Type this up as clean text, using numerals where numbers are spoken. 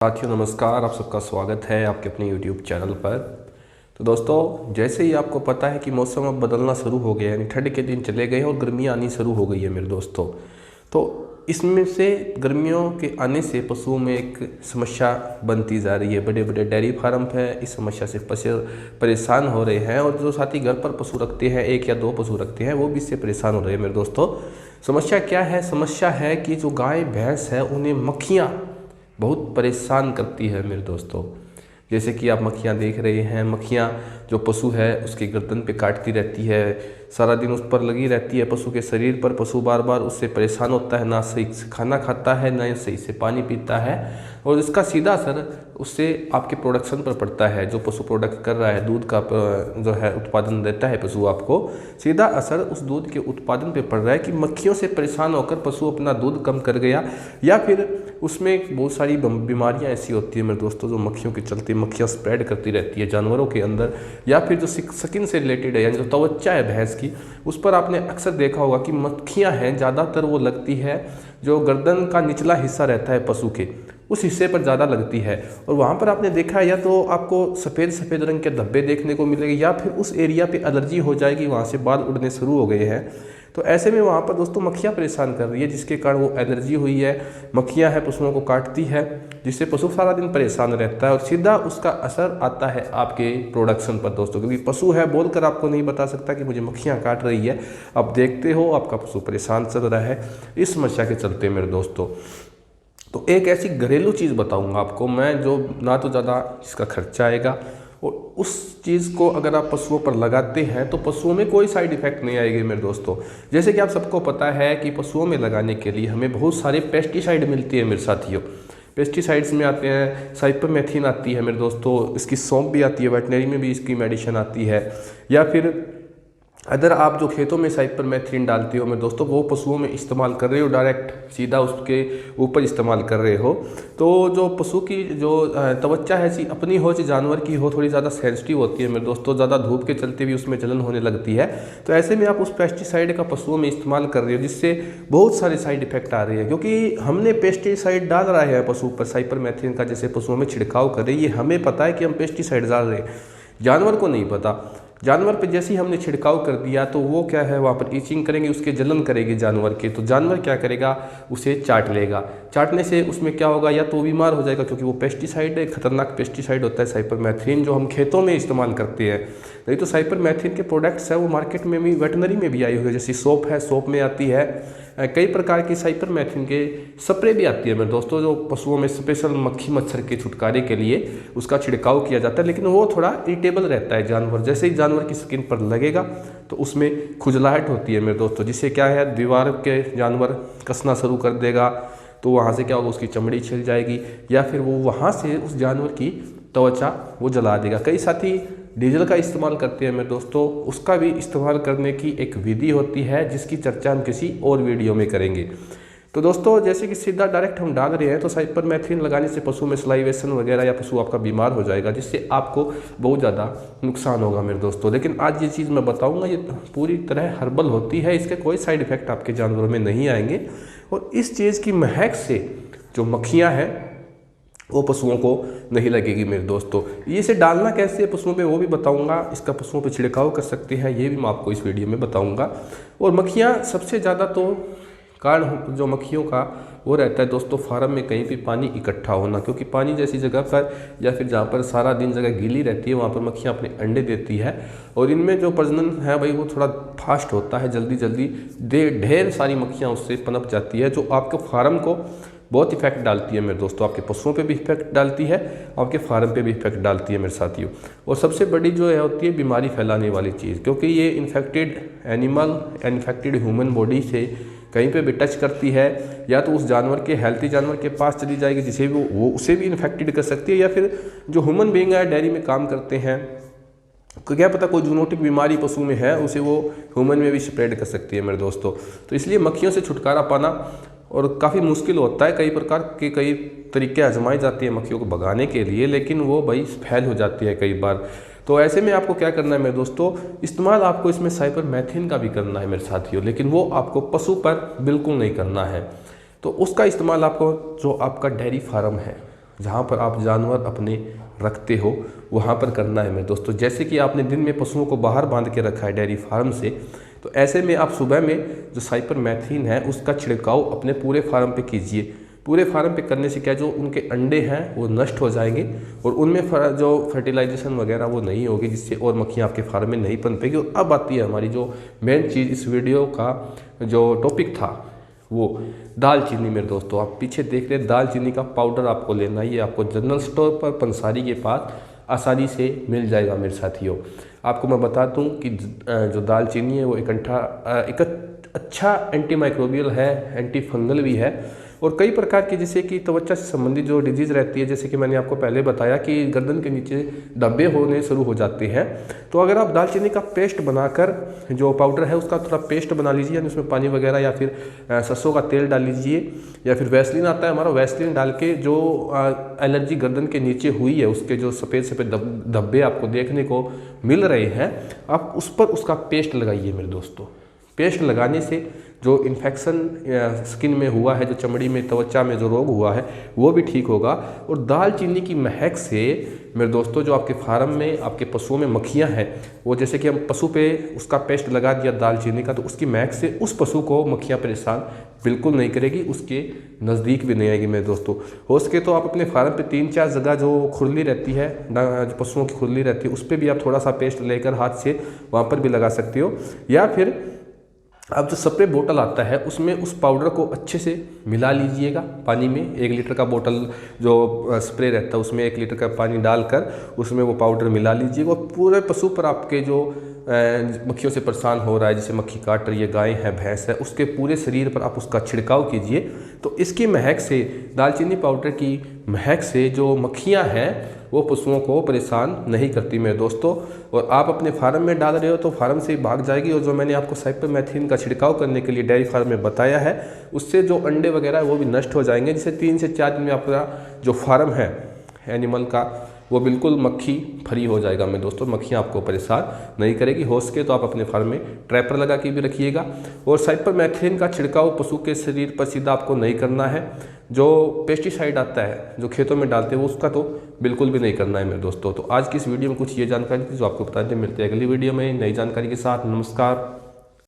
साथियों नमस्कार, आप सबका स्वागत है आपके अपने YouTube चैनल पर। तो दोस्तों, जैसे ही आपको पता है कि मौसम अब बदलना शुरू हो गया है, यानी ठंड के दिन चले गए और गर्मियाँ आनी शुरू हो गई है मेरे दोस्तों। तो इसमें से गर्मियों के आने से पशुओं में एक समस्या बनती जा रही है। बड़े बड़े डेयरी फार्म है इस समस्या से परेशान हो रहे हैं, और जो साथी घर पर पशु रखते हैं, एक या दो पशु रखते हैं, वो भी इससे परेशान हो रहे हैं मेरे दोस्तों। समस्या क्या है? समस्या है कि जो गाय भैंस है उन्हें मक्खियाँ बहुत परेशान करती है मेरे दोस्तों। जैसे कि आप मक्खियाँ देख रहे हैं, मक्खियाँ जो पशु है उसकी गर्दन पे काटती रहती है, सारा दिन उस पर लगी रहती है पशु के शरीर पर। पशु बार बार उससे परेशान होता है, ना सही से खाना खाता है, ना सही से पानी पीता है, और इसका सीधा असर उससे आपके प्रोडक्शन पर पड़ता है। जो पशु प्रोडक्ट कर रहा है, दूध का जो है उत्पादन देता है पशु, आपको सीधा असर उस दूध के उत्पादन पे पड़ रहा है कि मक्खियों से परेशान होकर पशु अपना दूध कम कर गया, या फिर उसमें बहुत सारी बीमारियां ऐसी होती है मेरे दोस्तों जो मक्खियों के चलते मक्खियाँ स्प्रेड करती रहती है जानवरों के अंदर, या फिर जो स्किन से रिलेटेड है, यानी जो त्वचा है भैंस की, उस पर आपने अक्सर देखा होगा कि मक्खियाँ हैं, ज़्यादातर वो लगती है जो गर्दन का निचला हिस्सा रहता है पशु के, उस हिस्से पर ज़्यादा लगती है। और वहाँ पर आपने देखा है या तो आपको सफ़ेद सफ़ेद रंग के धब्बे देखने को मिलेंगे, या फिर उस एरिया पे एलर्जी हो जाएगी, वहाँ से बाल उड़ने शुरू हो गए हैं। तो ऐसे में वहाँ पर दोस्तों मक्खियाँ परेशान कर रही है, जिसके कारण वो एलर्जी हुई है, मक्खियाँ हैं पशुओं को काटती है, जिससे पशु सारा दिन परेशान रहता है, और सीधा उसका असर आता है आपके प्रोडक्शन पर दोस्तों। क्योंकि पशु है बोलकर आपको नहीं बता सकता कि मुझे मक्खियाँ काट रही है, आप देखते हो आपका पशु परेशान चल रहा है इस समस्या के चलते मेरे दोस्तों। तो एक ऐसी घरेलू चीज़ बताऊंगा आपको मैं, जो ना तो ज़्यादा इसका खर्चा आएगा, और उस चीज़ को अगर आप पशुओं पर लगाते हैं तो पशुओं में कोई साइड इफेक्ट नहीं आएगी मेरे दोस्तों। जैसे कि आप सबको पता है कि पशुओं में लगाने के लिए हमें बहुत सारे पेस्टिसाइड मिलती है मेरे साथियों। पेस्टिसाइड्स में आते हैं, साइपरमेथ्रिन आती है मेरे दोस्तों, इसकी सौंफ भी आती है, वेटनरी में भी इसकी मेडिसिन आती है, या फिर अगर आप जो खेतों में साइपरमेथ्रिन डालते हो मेरे दोस्तों, वो पशुओं में इस्तेमाल कर रहे हो, डायरेक्ट सीधा उसके ऊपर इस्तेमाल कर रहे हो, तो जो पशु की जो त्वचा है सी अपनी हो चाहे जानवर की हो, थोड़ी ज़्यादा सेंसिटिव होती है मेरे दोस्तों। ज़्यादा धूप के चलते भी उसमें जलन होने लगती है। तो ऐसे में आप उस पेस्टिसाइड का पशुओं में इस्तेमाल कर रहे हो, जिससे बहुत सारे साइड इफेक्ट आ रहे हैं। क्योंकि हमने पेस्टिसाइड डाल रहा है पशु पर, साइपरमेथ्रिन का जैसे पशुओं में छिड़काव कर रहे हैं, ये हमें पता है कि हम पेस्टिसाइड डाल रहे हैं, जानवर को नहीं पता। जानवर पे जैसे ही हमने छिड़काव कर दिया तो वो क्या है, वहाँ पर ईचिंग करेंगे, उसके जलन करेगी जानवर के, तो जानवर क्या करेगा, उसे चाट लेगा। चाटने से उसमें क्या होगा, या तो बीमार हो जाएगा, क्योंकि वो पेस्टिसाइड है, खतरनाक पेस्टिसाइड होता है साइपरमेथ्रिन, जो हम खेतों में इस्तेमाल करते हैं। नहीं तो साइपरमेथ्रिन के प्रोडक्ट्स है वो मार्केट में भी, वेटनरी में भी आई हुई है, जैसे सोप है, सोप में आती है, कई प्रकार की साइपरमेथ्रिन के स्प्रे भी आती है मेरे दोस्तों, जो पशुओं में स्पेशल मक्खी मच्छर के छुटकारे के लिए उसका छिड़काव किया जाता है। लेकिन वो थोड़ा इरिटेबल रहता है जानवर, जैसे ही जानवर की स्किन पर लगेगा तो उसमें खुजलाहट होती है मेरे दोस्तों, जिससे क्या है, दीवार के जानवर कसना शुरू कर देगा, तो वहाँ से क्या होगा, उसकी चमड़ी छिल जाएगी, या फिर वो वहाँ से उस जानवर की त्वचा वो जला देगा। कई साथी डीजल का इस्तेमाल करते हैं मेरे दोस्तों, उसका भी इस्तेमाल करने की एक विधि होती है, जिसकी चर्चा हम किसी और वीडियो में करेंगे। तो दोस्तों, जैसे कि सीधा डायरेक्ट हम डाल रहे हैं, तो साइपरमेथ्रिन लगाने से पशु में स्लाइवेशन वगैरह, या पशु आपका बीमार हो जाएगा, जिससे आपको बहुत ज़्यादा नुकसान होगा मेरे दोस्तों। लेकिन आज ये चीज़ मैं बताऊंगा, ये पूरी तरह हर्बल होती है, इसके कोई साइड इफेक्ट आपके जानवरों में नहीं आएंगे, और इस चीज़ की महक से जो मक्खियाँ हैं वो पशुओं को नहीं लगेगी मेरे दोस्तों। ये इसे डालना कैसे है पशुओं पे वो भी बताऊंगा, इसका पशुओं पे छिड़काव कर सकते हैं ये भी मैं आपको इस वीडियो में बताऊंगा। और मक्खियाँ सबसे ज़्यादा तो कारण जो मक्खियों का वो रहता है दोस्तों, फार्म में कहीं भी पानी इकट्ठा होना, क्योंकि पानी जैसी जगह पर या फिर जहाँ पर सारा दिन जगह गीली रहती है, वहाँ पर मक्खियाँ अपने अंडे देती है, और इनमें जो प्रजनन है भाई वो थोड़ा फास्ट होता है, जल्दी जल्दी ढेर सारी मक्खियाँ उससे पनप जाती है, जो आपके फार्म को बहुत इफेक्ट डालती है मेरे दोस्तों। आपके पशुओं पे भी इफेक्ट डालती है, आपके फार्म पे भी इफेक्ट डालती है मेरे साथियों। और सबसे बड़ी जो है होती है बीमारी फैलाने वाली चीज़, क्योंकि ये infected animal, infected human body से कहीं पे भी टच करती है, या तो उस जानवर के, हेल्थी जानवर के पास चली जाएगी, जिसे भी वो उसे भी इन्फेक्टेड कर सकती है, या फिर जो ह्यूमन बीइंग है, डेयरी में काम करते हैं, क्या पता कोई जूनोटिक बीमारी पशु में है, उसे वो ह्यूमन में भी स्प्रेड कर सकती है मेरे दोस्तों। तो इसलिए मक्खियों से छुटकारा पाना और काफ़ी मुश्किल होता है, कई प्रकार के कई तरीके आजमाए जाते हैं मक्खियों को भगाने के लिए, लेकिन वो भाई फेल हो जाती है कई बार। तो ऐसे में आपको क्या करना है मेरे दोस्तों, इस्तेमाल आपको इसमें साइपरमेथ्रिन का भी करना है मेरे साथियों, लेकिन वो आपको पशु पर बिल्कुल नहीं करना है। तो उसका इस्तेमाल आपको, जो आपका डेयरी फार्म है, जहाँ पर आप जानवर अपने रखते हो वहाँ पर करना है मेरे दोस्तों। जैसे कि आपने दिन में पशुओं को बाहर बांध के रखा है डेयरी फार्म से, तो ऐसे में आप सुबह में जो साइपरमेथ्रिन है उसका छिड़काव अपने पूरे फार्म पे कीजिए। पूरे फार्म पे करने से क्या, जो उनके अंडे हैं वो नष्ट हो जाएंगे और उनमें जो फर्टिलाइजेशन वगैरह वो नहीं होगी, जिससे और मक्खियाँ आपके फार्म में नहीं पनपेगी। और अब आती है हमारी जो मेन चीज़, इस वीडियो का जो टॉपिक था वो दालचीनी। मेरे दोस्तों आप पीछे देख रहे हैं, दालचीनी का पाउडर आपको लेना है। ये आपको जनरल स्टोर पर पंसारी के पास आसानी से मिल जाएगा मेरे साथियों। आपको मैं बता दूं कि जो दालचीनी है वो एक अच्छा एंटी माइक्रोबियल है, एंटी फंगल भी है, और कई प्रकार की जैसे कि त्वचा से संबंधित जो डिजीज़ रहती है, जैसे कि मैंने आपको पहले बताया कि गर्दन के नीचे धब्बे होने शुरू हो जाते हैं। तो अगर आप दालचीनी का पेस्ट बनाकर, जो पाउडर है उसका थोड़ा पेस्ट बना लीजिए, यानी उसमें पानी वगैरह या फिर सरसों का तेल डाल लीजिए, या फिर वैसलीन आता है हमारा, वैसलीन डाल के जो एलर्जी गर्दन के नीचे हुई है उसके जो सफ़ेद सफ़ेद धब्बे आपको देखने को मिल रहे हैं, आप उस पर उसका पेस्ट लगाइए मेरे दोस्तों। पेस्ट लगाने से जो इन्फेक्शन स्किन में हुआ है, जो चमड़ी में त्वचा में जो रोग हुआ है वो भी ठीक होगा। और दालचीनी की महक से मेरे दोस्तों जो आपके फार्म में आपके पशुओं में मक्खियां हैं, वो जैसे कि हम पशु पे उसका पेस्ट लगा दिया दालचीनी का, तो उसकी महक से उस पशु को मक्खियां परेशान बिल्कुल नहीं करेगी, उसके नज़दीक भी नहीं आएगी मेरे दोस्तों। हो सके तो आप अपने फार्म पे 3-4 जगह जो खुरली रहती है, पशुओं की खुरली रहती है, उस पर भी आप थोड़ा सा पेस्ट लेकर हाथ से वहाँ पर भी लगा सकते हो। या फिर अब जो स्प्रे बोतल आता है उसमें उस पाउडर को अच्छे से मिला लीजिएगा पानी में। 1 लीटर का बोतल जो स्प्रे रहता है उसमें 1 लीटर का पानी डालकर उसमें वो पाउडर मिला लीजिएगा, और पूरे पशु पर आपके जो मक्खियों से परेशान हो रहा है, जैसे मक्खी काट रही है, गाय है, भैंस है, उसके पूरे शरीर पर आप उसका छिड़काव कीजिए। तो इसकी महक से, दालचीनी पाउडर की महक से जो मक्खियाँ हैं वो पशुओं को परेशान नहीं करती मेरे दोस्तों। और आप अपने फार्म में डाल रहे हो तो फार्म से भाग जाएगी। और जो मैंने आपको साइपरमेथ्रिन का छिड़काव करने के लिए डेयरी फार्म में बताया है, उससे जो अंडे वगैरह वो भी नष्ट हो जाएंगे, जिससे 3 से 4 दिन में आपका जो फार्म है एनिमल का वो बिल्कुल मक्खी फ्री हो जाएगा मेरे दोस्तों। मक्खियाँ आपको परेशान नहीं करेगी। हो सके तो आप अपने फार्म में ट्रैपर लगा के भी रखिएगा। और साइपरमेथ्रिन का छिड़काव पशु के शरीर पर सीधा आपको नहीं करना है। जो पेस्टिसाइड आता है जो खेतों में डालते हैं वो उसका तो बिल्कुल भी नहीं करना है मेरे दोस्तों। तो आज की इस वीडियो में कुछ ये जानकारी थी जो आपको बता दें। मिलते हैं अगली वीडियो में नई जानकारी के साथ। नमस्कार।